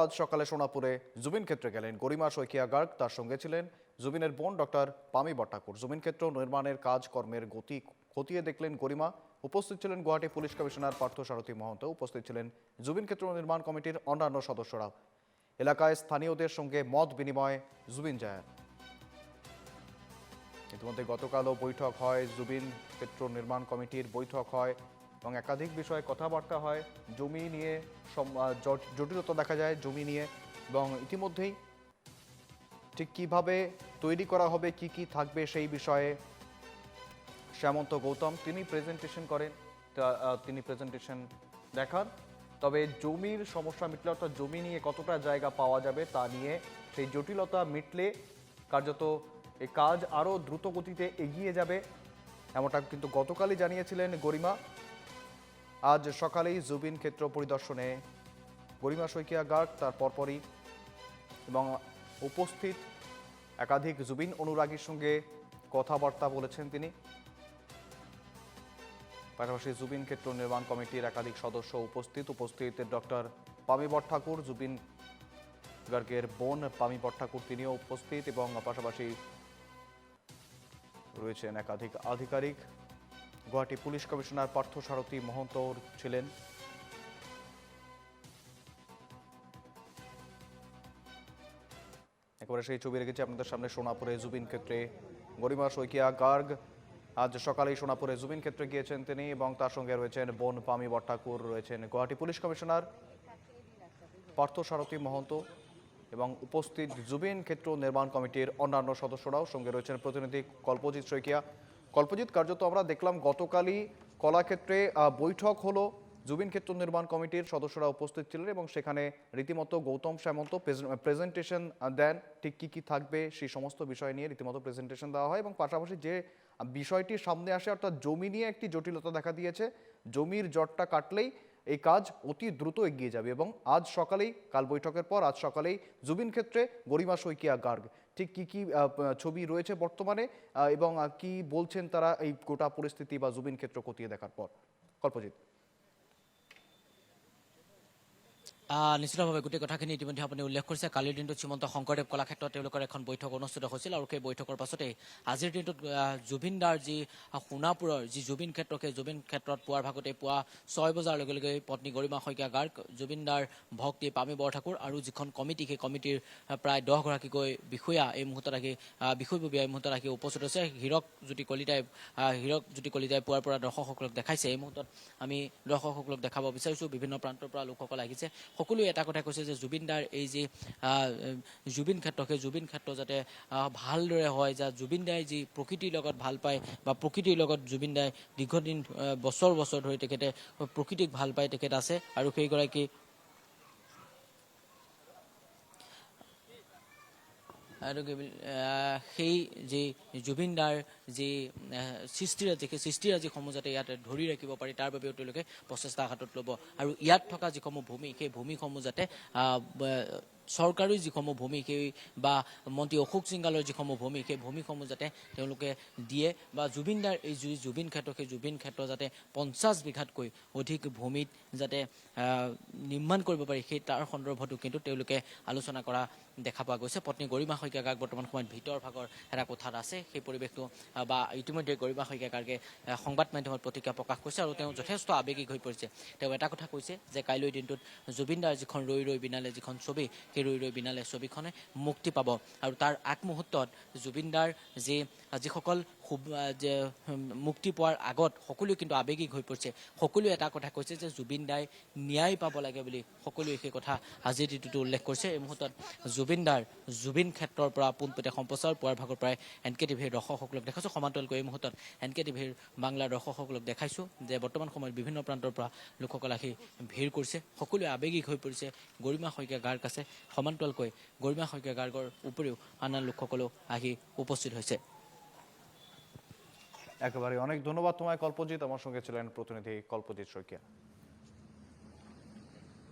আজ সকালে সোনাপুরে জুবিন ক্ষেত্রে গেলেন গরিমা শইকিয়া গার্গ। তার সঙ্গে ছিলেন জুবিনের বোন ডক্টর পামি বট্টাকুর। জুবিন ক্ষেত্র নির্মাণের কাজকর্মের গতি খতিয়ে দেখলেন গরিমা। উপস্থিত ছিলেন গুয়াহাটি পুলিশ কমিশনার পার্থসারথী মহন্ত। উপস্থিত ছিলেন জুবিন ক্ষেত্র নির্মাণ কমিটির অন্যান্য সদস্যরাও। এলাকায় স্থানীয়দের সঙ্গে মত বিনিময় জুবিন জায়ার। ইতিমধ্যে গতকালও বৈঠক হয়, জুবিন ক্ষেত্র নির্মাণ কমিটির বৈঠক হয় এবং একাধিক বিষয়ে কথাবার্তা হয়। জমি নিয়ে জটিলতা দেখা যায়, জমি নিয়ে, এবং ইতিমধ্যেই ঠিক কিভাবে তৈরি করা হবে, কি কি থাকবে সেই বিষয়ে শ্যামন্ত গৌতম তিনি প্রেজেন্টেশন করেন, তিনি প্রেজেন্টেশন দেখান। তবে জমির সমস্যা মিটলে, অর্থাৎ জমি নিয়ে কতটা জায়গা পাওয়া যাবে তা নিয়ে সেই জটিলতা মিটলে কার্যত এই কাজ আরও দ্রুত গতিতে এগিয়ে যাবে, এমনটা কিন্তু গতকালই জানিয়েছিলেন গরিমা। আজ সকালেই জুবিন ক্ষেত্র পরিদর্শনে গরিমা শইকিয়া গার্গ, তার পরপরই এবং উপস্থিত একাধিক জুবিন অনুরাগীর সঙ্গে কথাবার্তা বলেছেন তিনি। পাশাপাশি জুবিন ক্ষেত্র নির্মাণ কমিটির একাধিক সদস্য উপস্থিত ডক্টর পামি বট্টাকুর, জুবিন গার্গের বোন পামি বট্টাকুর তিনিও উপস্থিত, এবং পাশাপাশি রয়েছেন একাধিক আধিকারিক। গুয়াহাটি পুলিশ কমিশনার পার্থসারথী মহন্ত ছিলেন। একেবারে সেই ছবি রেখেছি আপনাদের সামনে সোনাপুরে জুবিন ক্ষেত্রে গরিমা শইকিয়া গার্গ। আজ সকালেই সোনাপুরে জুবিন ক্ষেত্রে গিয়েছেন তিনি, এবং তার সঙ্গে রয়েছেন বোন পামি বট্টাকুর, রয়েছেন গুয়াহাটি পুলিশ কমিশনার পার্থসারথী মহন্ত এবং উপস্থিত জুবিন ক্ষেত্র নির্মাণ কমিটির অন্যান্য সদস্যরাও। সঙ্গে রয়েছেন প্রতিনিধি কল্পজিৎ শইকিয়া। কল্পজিৎ, কার্যত আমরা দেখলাম গতকালই কলাক্ষেত্রে বৈঠক হলো, জুবিন ক্ষেত্র নির্মাণ কমিটির সদস্যরা উপস্থিত ছিলেন এবং সেখানে রীতিমতো গৌতম শ্যামন্ত প্রেজেন্টেশন দেন, ঠিক কী কী থাকবে সেই সমস্ত বিষয় নিয়ে রীতিমতো প্রেজেন্টেশন দেওয়া হয়। এবং পাশাপাশি যে বিষয়টি সামনে আসে, অর্থাৎ জমি নিয়ে একটি জটিলতা দেখা দিয়েছে, জমির জটটা কাটলেই এই কাজ অতি দ্রুত এগিয়ে যাবে। এবং আজ সকালেই, কাল বৈঠকের পর আজ সকালেই জুবিন ক্ষেত্রে গরিমা শইকিয়া গার্গ, ঠিক কী কী ছবি রয়েছে বর্তমানে এবং কি বলছেন তারা এই গোটা পরিস্থিতি বা জুবিন ক্ষেত্র খতিয়ে দেখার পর? কল্পজিৎ। নিশ্চিতভাৱে গোটেই কথাখিনি ইতিমধ্যে আপুনি উল্লেখ কৰিছে। কালিৰ দিনটোত শ্ৰীমন্ত শংকৰদেৱ কলাক্ষেত্ৰত তেওঁলোকৰ এখন বৈঠক অনুষ্ঠিত হৈছিল, আৰু সেই বৈঠকৰ পাছতেই আজিৰ দিনটোত জুবিন দাৰ যি সোণাপুৰৰ যি জুবিন ক্ষেত্ৰ, সেই জুবিন ক্ষেত্ৰত পুৱাৰ ভাগতে পুৱা 6 বজাৰ লগে লগে পত্নী গৰিমা শইকীয়া গাৰ্গ, জুবিন দাৰ ভক্তি পামি বৰঠাকুৰ আৰু যিখন কমিটি, সেই কমিটিৰ প্ৰায় 10 গৰাকীকৈ বিষয়া এই মুহূৰ্তত আহি বিষয়ববীয়া এই মুহূৰ্তত আহি উপস্থিত হৈছে। হীৰক জ্যোতি কলিতাই পুৱাৰ পৰা দৰ্শকসকলক দেখাইছে। এই মুহূৰ্তত আমি দৰ্শকসকলক দেখাব বিচাৰিছোঁ, বিভিন্ন প্ৰান্তৰ পৰা লোকসকল আহিছে। সকলোৱে এটা কথা কৈছে যে জুবিন দাৰ এই যি জুবিন ক্ষেত্ৰ, সেই জুবিন ক্ষেত্ৰ যাতে ভালদৰে হয়, যে জুবিন দাই যি প্ৰকৃতিৰ লগত ভাল পায় বা প্ৰকৃতিৰ লগত জুবিন দাই দীৰ্ঘদিন বছৰ বছৰ ধৰি তেখেতে প্ৰকৃতিক ভাল পায়, তেখেত আছে। আৰু সেইগৰাকী আৰু সেই যি জুবিন দাৰ যি সৃষ্টিৰাজি, সেই সৃষ্টিৰাজিসমূহ যাতে ইয়াতে ধৰি ৰাখিব পাৰি, তাৰ বাবেও তেওঁলোকে প্ৰচেষ্টা হাতত ল'ব। আৰু ইয়াত থকা যিসমূহ ভূমি, সেই ভূমিসমূহ যাতে চৰকাৰী যিসমূহ ভূমি, সেই বা মন্ত্ৰী অশোক সিংগালৰ যিসমূহ ভূমি, সেই ভূমিসমূহ যাতে তেওঁলোকে দিয়ে, বা জুবিন দাৰ এই জুবিন ক্ষেত্ৰ, সেই জুবিন ক্ষেত্ৰ যাতে 50 বিঘাতকৈ অধিক ভূমিত যাতে নিৰ্মাণ কৰিব পাৰি, সেই তাৰ সন্দৰ্ভতো কিন্তু তেওঁলোকে আলোচনা কৰা দেখা পোৱা গৈছে। পত্নী গৰিমা শইকীয়া গাৰ্গ বৰ্তমান সময়ত ভিতৰ ভাগৰ এটা কোঠাত আছে। সেই পৰিৱেশটো বা ইতিমধ্যে গৰিমা শইকীয়া গাৰ্গে সংবাদ মাধ্যমত প্ৰতিক্ৰিয়া প্ৰকাশ কৰিছে, আৰু তেওঁ যথেষ্ট আৱেগিক হৈ পৰিছে। তেওঁ এটা কথা কৈছে যে কাইলৈ দিনটোত জুবিন দাৰ যিখন ৰৈ ৰৈ বিনালে যিখন ছবি, সেই ৰৈ ৰৈ বিনালে ছবিখনে মুক্তি পাব। আৰু তাৰ আগমুহূৰ্তত জুবিন দাৰ যিসকল মুক্তি পোৱাৰ আগত সকলোৱে কিন্তু আৱেগিক হৈ পৰিছে। সকলোৱে এটা কথা কৈছে যে জুবিন দাই ন্যায় পাব লাগে বুলি সকলোৱে সেই কথা আজিৰ দিনটোতো উল্লেখ কৰিছে। এই মুহূৰ্তত জুবিন দাৰ জুবিন ক্ষেত্ৰৰ পৰা পোনপটীয়া সম্প্ৰচাৰ পুৱাৰ ভাগৰ পৰাই NKTVৰ দৰ্শকসকলক দেখাইছোঁ। সমান্তৰালকৈ এই মুহূৰ্তত NKTVৰ বাংলাৰ দৰ্শকসকলক দেখাইছোঁ যে বৰ্তমান সময়ত বিভিন্ন প্ৰান্তৰ পৰা লোকসকল আহি ভিৰ কৰিছে। সকলোৱে আৱেগিক হৈ পৰিছে। গৰিমা শইকীয়া গাৰ্গ আছে, সমান্তৰালকৈ গৰিমা শইকীয়া গাৰ্গৰ উপৰিও আন আন লোকসকলেও আহি উপস্থিত হৈছে। একেবারে অনেক ধন্যবাদ তোমায় কল্পজিৎ। আমার সঙ্গে ছিলেন প্রতিনিধি কল্পজিৎ শইকিয়া।